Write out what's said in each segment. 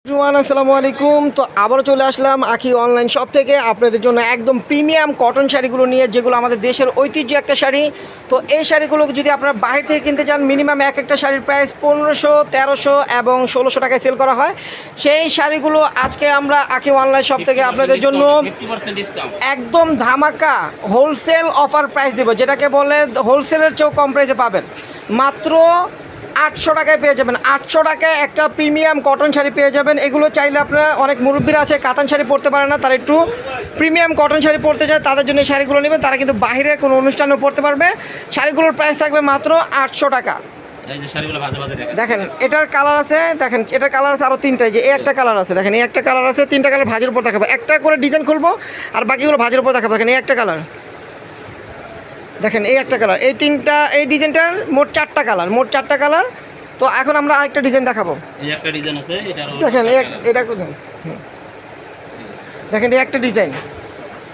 আসসালামু আলাইকুম। তো আবারও চলে আসলাম আখি অনলাইন শপ থেকে আপনাদের জন্য একদম প্রিমিয়াম কটন শাড়িগুলো নিয়ে, যেগুলো আমাদের দেশের ঐতিহ্য একটা শাড়ি। তো এই শাড়িগুলো যদি আপনারা বাইরে থেকে কিনতে চান, মিনিমাম একটা শাড়ির প্রাইস 1500, 1300 এবং 1600 টাকায় সেল করা হয়। সেই শাড়িগুলো আজকে আমরা আখি অনলাইন শপ থেকে আপনাদের জন্য একদম ধামাকা হোলসেল অফার প্রাইস দেবো, যেটাকে বলে হোলসেলের চেয়েও কম প্রাইসে পাবেন। মাত্র 800 টাকায় পেয়ে যাবেন। 800 টাকায় একটা প্রিমিয়াম কটন শাড়ি পেয়ে যাবেন। এগুলো চাইলে আপনারা, অনেক মুরব্বীরা আছে কাতান শাড়ি পরতে পারে না, তারা একটু প্রিমিয়াম কটন শাড়ি পরতে চায়, তাদের জন্য এই শাড়িগুলো নেবেন। তারা কিন্তু বাইরে কোনো অনুষ্ঠানেও পরতে পারবে। শাড়িগুলোর প্রাইস থাকবে মাত্র 800 টাকা। দেখেন এটার কালার আছে, দেখেন এটার কালার আছে আরও 3টা। যে এই একটা কালার আছে, দেখেন এই একটা কালার আছে, 3টা কালার ভাজের উপর দেখাবো। একটা করে ডিজাইন খুলবো আর বাকিগুলো ভাজের উপর দেখাবো। দেখেন এই একটা কালার, দেখেন এই একটা কালার, এই 3টা, এই ডিজাইনটার মোট 4টা কালার, মোট 4টা কালার। তো এখন আমরা আরেকটা ডিজাইন দেখাবো। এই একটা ডিজাইন আছে, দেখেন এটা দেখেন এই একটা ডিজাইন।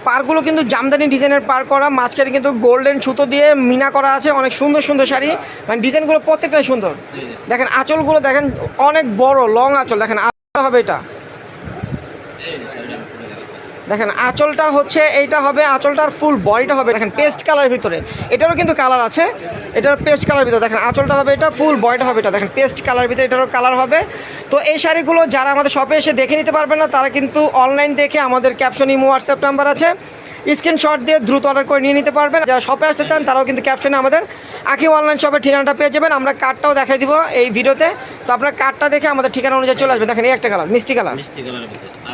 পারগুলো কিন্তু জামদানি ডিজাইনের পার করা, মাঝখানে কিন্তু গোল্ডেন সুতো দিয়ে মিনা করা আছে। অনেক সুন্দর সুন্দর শাড়ি, মানে ডিজাইনগুলো প্রত্যেকটাই সুন্দর। দেখেন আঁচলগুলো দেখেন, অনেক বড় লং আঁচল। দেখেন আঁচলটা হবে এটা, দেখেন আঁচলটা হচ্ছে এইটা হবে, আঁচলটার ফুল বডিটা হবে দেখেন পেস্ট কালারের ভিতরে। এটারও কিন্তু কালার আছে, এটার পেস্ট কালার ভিতরে। দেখেন আঁচলটা হবে এটা, ফুল বডিটা হবে এটা, দেখেন পেস্ট কালারের ভিতরে এটারও কালার হবে। তো এই শাড়িগুলো যারা আমাদের শপে এসে দেখে নিতে পারবেন না, তারা কিন্তু অনলাইন দেখে আমাদের ক্যাপশন ইমো হোয়াটসঅ্যাপ নাম্বার আছে, স্ক্রিনশট দিয়ে দ্রুত অর্ডার করে নিয়ে নিতে পারবেন। যারা শপে আসতে চান তারাও কিন্তু ক্যাপশনে আমাদের আখি অনলাইন শপের ঠিকানাটা পেয়ে যাবেন। আমরা কার্ডটাও দেখাই দিব এই ভিডিওতে। তো আপনার কার্ডটা দেখে আমাদের ঠিকানা অনুযায়ী চলে আসবে। দেখেন এই একটা কালার, মিষ্টি কালার,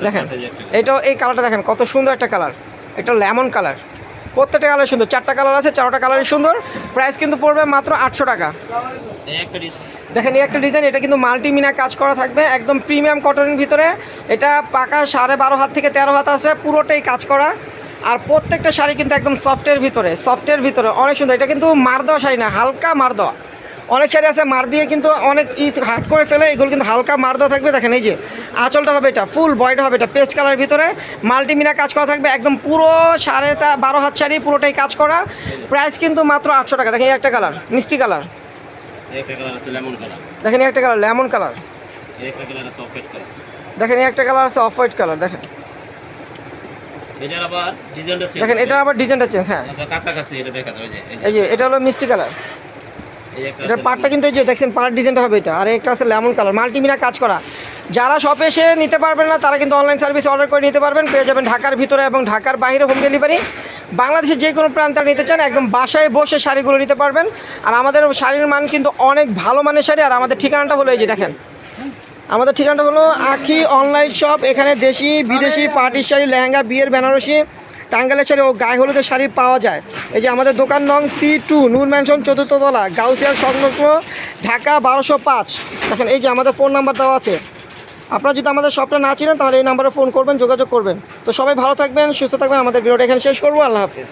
দেখেন এটাও এই কালারটা দেখেন কত সুন্দর একটা কালার। এটা লেমন কালার, প্রত্যেকটা কালার সুন্দর। 4টা কালার আছে, 4টা কালারই সুন্দর। প্রাইস কিন্তু পড়বে মাত্র 800 টাকা। দেখেন এই একটা ডিজাইন, এটা কিন্তু মাল্টিমিনা কাজ করা থাকবে, একদম প্রিমিয়াম কটনের ভিতরে। এটা পাকা 12.5 হাত থেকে 13 হাত আছে, পুরোটাই কাজ করা। আর প্রত্যেকটা শাড়ি কিন্তু একদম সফটের ভিতরে অনেক সুন্দর। এটা কিন্তু মার দেওয়া শাড়ি না, হালকা মার দেওয়া। অনেক শাড়ি আছে মার দিয়ে কিন্তু অনেক হাট করে ফেলে, এগুলো কিন্তু হালকা মার দেওয়া থাকবে। দেখেন এই যে আঁচলটা হবে এটা, ফুল বডিটা হবে এটা পেস্ট কালারের ভিতরে, মাল্টিমিনা কাজ করা থাকবে, একদম পুরো 12.5 হাত শাড়ি, পুরোটাই কাজ করা। প্রাইস কিন্তু মাত্র 800 টাকা। দেখেন এই একটা কালার, মিষ্টি কালার, দেখেন এই একটা কালার লেমন কালার, দেখেন এই একটা কালার আছে অফ হোয়াইট কালার। দেখেন দেখেন এটা আবার ডিজাইনটা চেঞ্জ। হ্যাঁ এই যে এটা হলো মিষ্টি কালার, এটার পার্টটা কিন্তু এই যে দেখছেন পার্ট ডিজাইনটা হবে এটা। আর একটা আছে লেমন কালার, মাল্টিমিনা কাজ করা। যারা শপে এসে নিতে পারবেন না, তারা কিন্তু অনলাইন সার্ভিস অর্ডার করে নিতে পারবেন। পেয়ে যাবেন ঢাকার ভিতরে এবং ঢাকার বাইরে হোম ডেলিভারি। বাংলাদেশের যে কোনো প্রান্তে নিতে চান, একদম বাসায় বসে শাড়িগুলো নিতে পারবেন। আর আমাদের শাড়ির মান কিন্তু অনেক ভালো মানের শাড়ি। আর আমাদের ঠিকানাটা হলো এই যে দেখেন, আমাদের ঠিকানাটা হলো আখি অনলাইন শপ। এখানে দেশি বিদেশি পার্টির শাড়ি, লেহেঙ্গা, বিয়ের বেনারসি, টাঙ্গাইলের শাড়ি ও গায়ে হলুদের শাড়ি পাওয়া যায়। এই যে আমাদের দোকান নং C2, নূর ম্যানশন 4th তলা, গাউসিয়ার সংলগ্ন, ঢাকা 1205। দেখেন এই যে আমাদের ফোন নাম্বার দেওয়া আছে। আপনারা যদি আমাদের শপটা না চিনেন, তাহলে এই নাম্বারে ফোন করবেন, যোগাযোগ করবেন। তো সবাই ভালো থাকবেন, সুস্থ থাকবেন। আমাদের ভিডিওটা এখানে শেষ করবো। আল্লাহ হাফিজ।